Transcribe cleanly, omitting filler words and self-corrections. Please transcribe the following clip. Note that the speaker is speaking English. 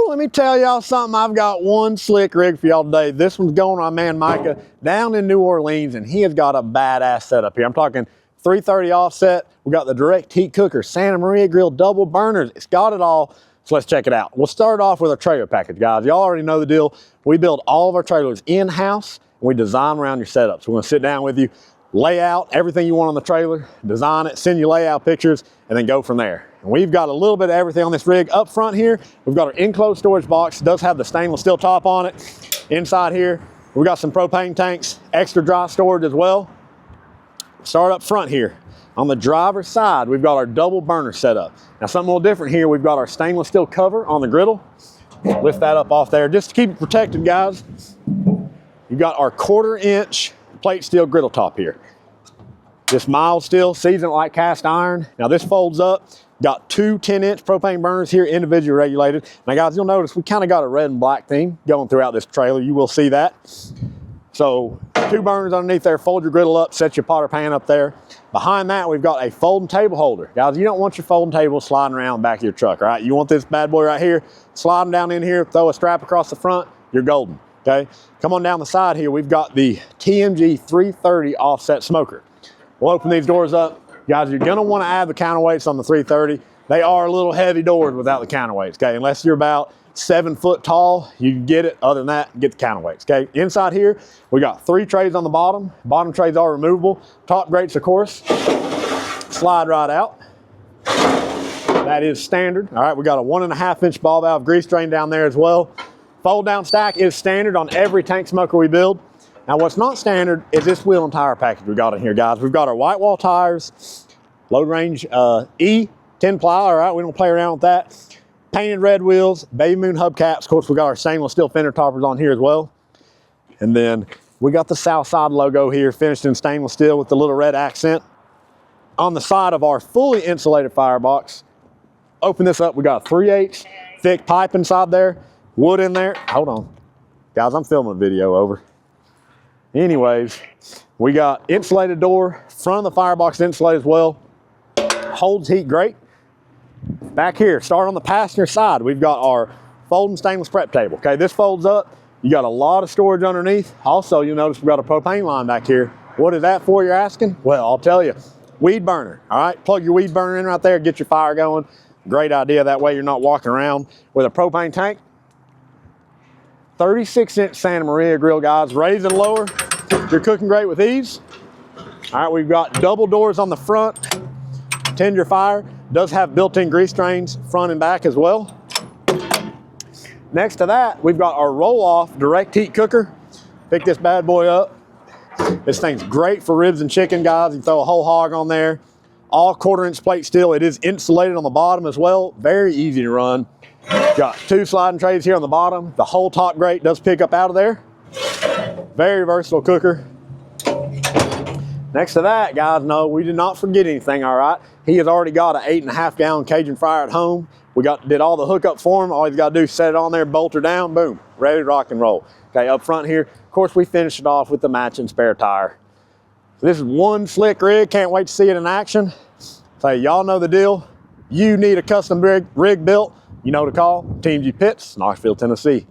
Let me tell y'all something. I've got one slick rig for y'all today. This one's going on my man Micah down in New Orleans, and he has got a badass setup here. I'm talking 330 offset. We got the direct heat cooker, Santa Maria grill, double burners. It's got it all. So let's check it out. We'll start off with our trailer package, guys. Y'all already know the deal. We build all of our trailers in-house, and we design around your setup. So we're gonna sit down with you, lay out everything you want on the trailer, design it, send you layout pictures, and then go from there. And we've got a little bit of everything on this rig. Up front here, we've got our enclosed storage box. It does have the stainless steel top on it. Inside here, we've got some propane tanks, extra dry storage as well. Start up front here. On the driver's side, we've got our double burner set up. Now something a little different here, we've got our stainless steel cover on the griddle. Lift that up off there just to keep it protected, guys. You've got our 1/4 inch plate steel griddle top here. This mild steel, seasoned like cast iron. Now this folds up. Got two 10-inch propane burners here, individually regulated. Now guys, you'll notice we kind of got a red and black theme going throughout this trailer. You will see that. So 2 burners underneath there, fold your griddle up, set your pot or pan up there. Behind that, we've got a folding table holder. Guys, you don't want your folding table sliding around the back of your truck, all right? You want this bad boy right here, sliding down in here, throw a strap across the front, you're golden, okay? Come on down the side here, we've got the TMG 330 offset smoker. We'll open these doors up. Guys, you're gonna wanna add the counterweights on the 330. They are a little heavy doors without the counterweights, okay? Unless you're about 7 foot tall, you can get it. Other than that, get the counterweights, okay? Inside here, we got 3 trays on the bottom. Bottom trays are removable. Top grates, of course, slide right out. That is standard. All right, we got a 1.5 inch ball valve grease drain down there as well. Fold down stack is standard on every tank smoker we build. Now what's not standard is this wheel and tire package we got in here, guys. We've got our white wall tires, load range E, 10 ply, all right, we don't play around with that. Painted red wheels, baby moon hubcaps. Of course, we got our stainless steel fender toppers on here as well. And then we got the Southside logo here, finished in stainless steel with the little red accent. On the side of our fully insulated firebox, open this up, we got a 3/8 thick pipe inside there, wood in there. Hold on, guys, I'm filming a video, over. Anyways, we got insulated door, front of the firebox insulated as well. Holds heat great. Back here, start on the passenger side, we've got our folding stainless prep table. Okay, this folds up. You got a lot of storage underneath. Also, you'll notice we've got a propane line back here. What is that for, you're asking? Well, I'll tell you, weed burner. All right, plug your weed burner in right there, get your fire going. Great idea, that way you're not walking around with a propane tank. 36-inch Santa Maria grill, guys, raise and lower. You're cooking great with ease. All right, we've got double doors on the front. Tend your fire. Does have built-in grease drains front and back as well. Next to that, we've got our roll-off direct heat cooker. Pick this bad boy up. This thing's great for ribs and chicken, guys. You can throw a whole hog on there. All 1/4 inch plate steel. It is insulated on the bottom as well. Very easy to run. Got 2 sliding trays here on the bottom. The whole top grate does pick up out of there. Very versatile cooker. Next to that, guys, no, we did not forget anything, all right? He has already got an 8.5 gallon Cajun fryer at home. We did all the hookup for him. All he's got to do is set it on there, bolt her down, boom, ready to rock and roll. Okay, up front here, of course, we finished it off with the matching spare tire. So this is one slick rig. Can't wait to see it in action. So y'all know the deal. You need a custom rig built, you know to call TMG Pits, Knoxville, Tennessee.